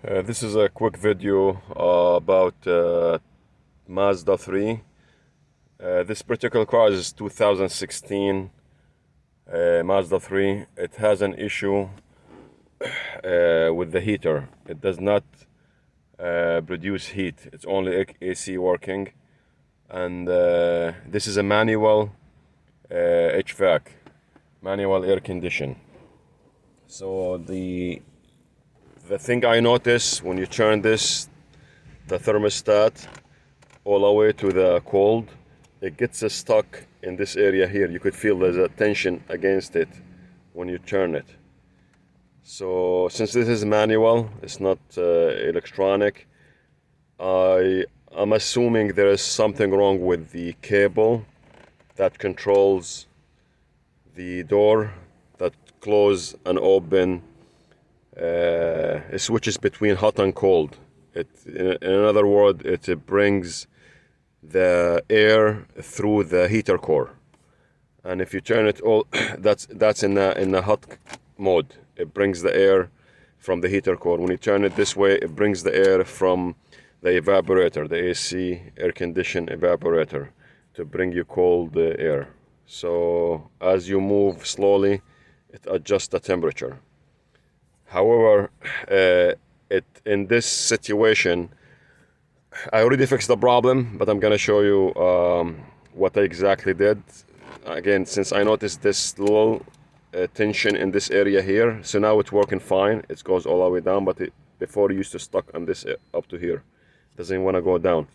This is a quick video about Mazda 3. This particular car is 2016 Mazda 3. It has an issue with the heater. It does not produce heat. It's only AC working. And this is a manual HVAC, manual air condition. So the thing I notice when you turn this, the thermostat, all the way to the cold, it gets stuck in this area here. You could feel there's a tension against it when you turn it. So since this is manual, it's not electronic, I'm assuming there is something wrong with the cable that controls the door that close and open. It switches between hot and cold. In another word, it brings the air through the heater core, and if you turn it all, that's in the hot mode. It brings the air from the heater core. When you turn it this way, it brings the air from the evaporator, the AC air condition evaporator, to bring you cold air. So as you move slowly, it adjusts the temperature. However, in this situation, I already fixed the problem, but I'm gonna show you what I exactly did. Again, since I noticed this little tension in this area here, so now it's working fine. It goes all the way down, but before it used to stuck on this up to here. It doesn't want to go down.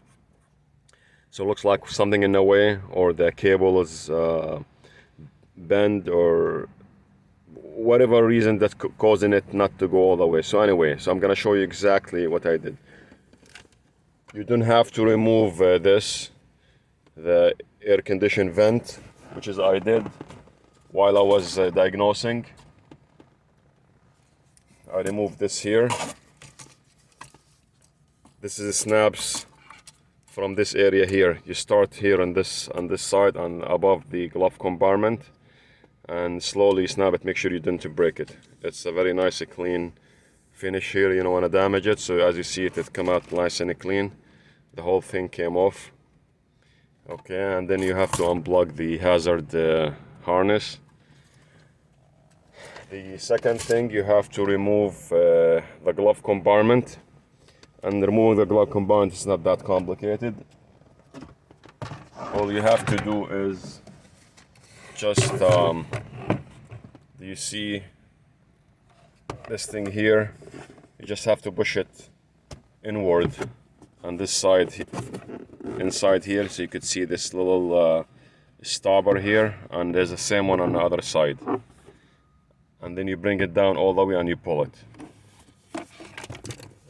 So it looks like something in the way, or the cable is bent, or whatever reason that's causing it not to go all the way. So anyway, so I'm gonna show you exactly what I did. You don't have to remove the air condition vent, which is I did while I was diagnosing. I removed this here. This is snaps from this area here. You start here on this side and above the glove compartment, and slowly snap it. Make sure you don't break it. It's a very nice clean finish here. You don't want to damage it. So as you see it come out nice and clean. The whole thing came off. Okay, and then you have to unplug the hazard harness. The second thing, you have to remove the glove compartment. And removing the glove compartment is not that complicated. All you have to do is just do you see this thing here? You just have to push it inward on this side, inside here, so you could see this little stopper here, and there's the same one on the other side. And then you bring it down all the way and you pull it.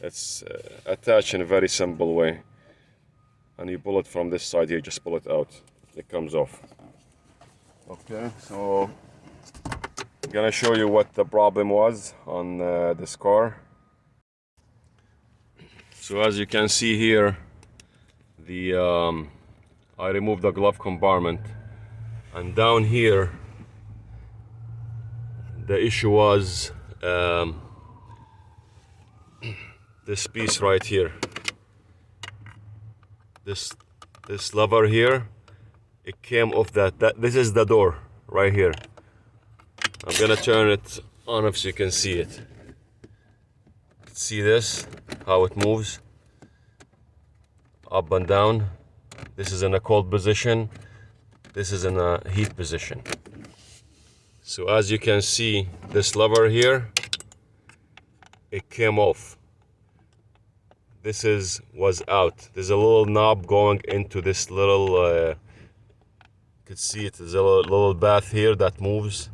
It's attached in a very simple way, and you pull it from this side here. Just pull it out, it comes off. Okay, so I'm gonna show you what the problem was on this car. So as you can see here, I removed the glove compartment, and down here the issue was this piece right here. This lever here, it came off that. This is the door right here. I'm gonna turn it on so you can see it. See this, how it moves up and down. This is in a cold position, this is in a heat position. So as you can see, this lever here, it came off. This was out. There's a little knob going into this little you could see it, there's a little bath here that moves.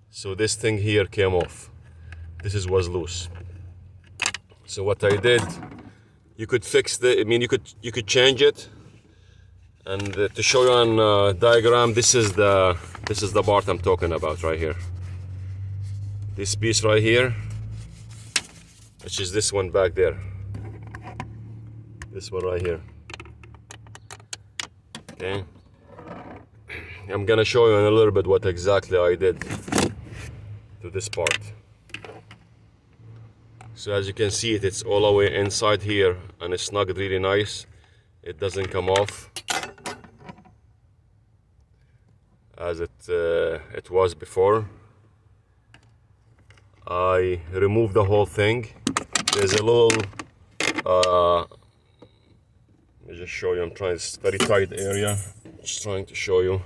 So this thing here came off. This was loose. So what I did, you could fix you could change it, and to show you on diagram, this is the part I'm talking about right here. This piece right here, which is this one back there. This one right here. Okay. I'm gonna show you in a little bit what exactly I did to this part. So as you can see it's all the way inside here, and it's snugged really nice. It doesn't come off as it was before. I removed the whole thing. There's a little let me just show you. I'm trying, it's very tight area, just trying to show you.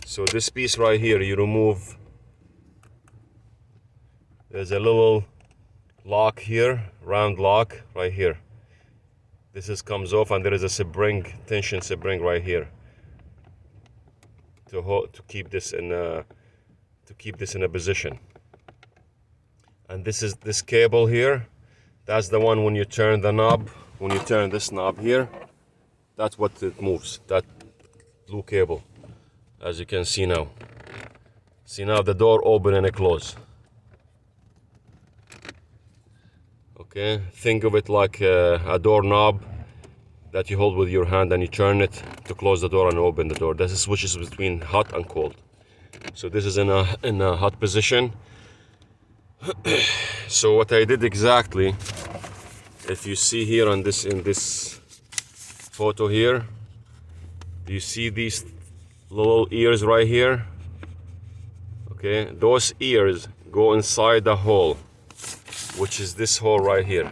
So this piece right here, you remove. There's a little lock here, round lock right here. This comes off, and there is a spring, tension spring right here to keep this in a position. And this cable here, that's the one when you turn the knob, when you turn this knob here, that's what it moves, that blue cable, as you can see now. See now the door open and close. Okay, think of it like a doorknob that you hold with your hand and you turn it to close the door and open the door. This switches between hot and cold. So this is in a hot position. So what I did exactly, if you see here in this photo here, do you see these little ears right here? Okay, those ears go inside the hole, which is this hole right here.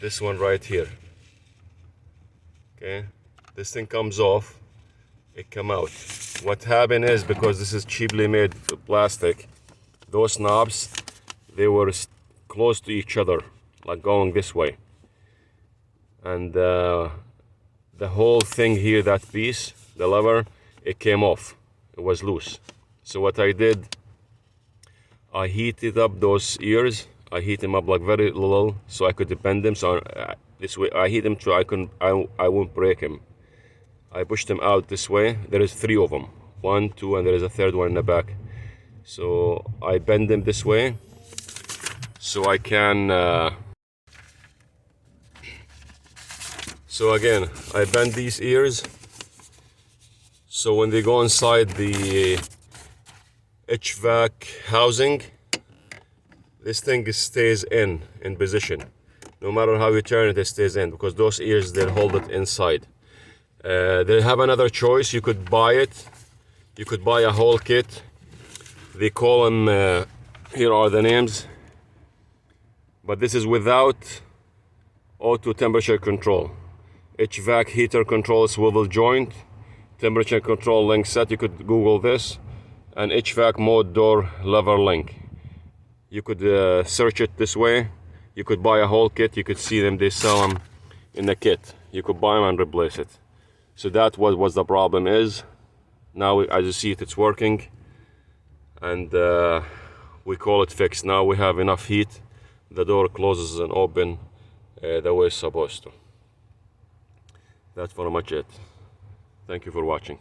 This one right here. Okay, this thing comes off, it come out. What happened is, because this is cheaply made plastic, those knobs, they were close to each other, like going this way. And the whole thing here, that piece, the lever, it came off. It was loose. So what I did, I heated up those ears. I heat them up like very little so I could bend them. So this way I heat them so I won't break them. I pushed them out this way. There is 3 of them. 1, 2, and there is a third one in the back. So I bend them this way so I can so again I bend these ears so when they go inside the HVAC housing, this thing stays in position. No matter how you turn it, it stays in, because those ears, they'll hold it inside. They have another choice. You could buy it. You could buy a whole kit. They call them, here are the names, but this is without auto temperature control. HVAC heater control swivel joint, temperature control link set, you could Google this, and HVAC mode door lever link. You could search it this way. You could buy a whole kit. You could see them, they sell them in the kit. You could buy them and replace it. So that was what the problem is. Now as you see it, it's working. And we call it fixed. Now we have enough heat. The door closes and open the way it's supposed to. That's pretty much it. Thank you for watching.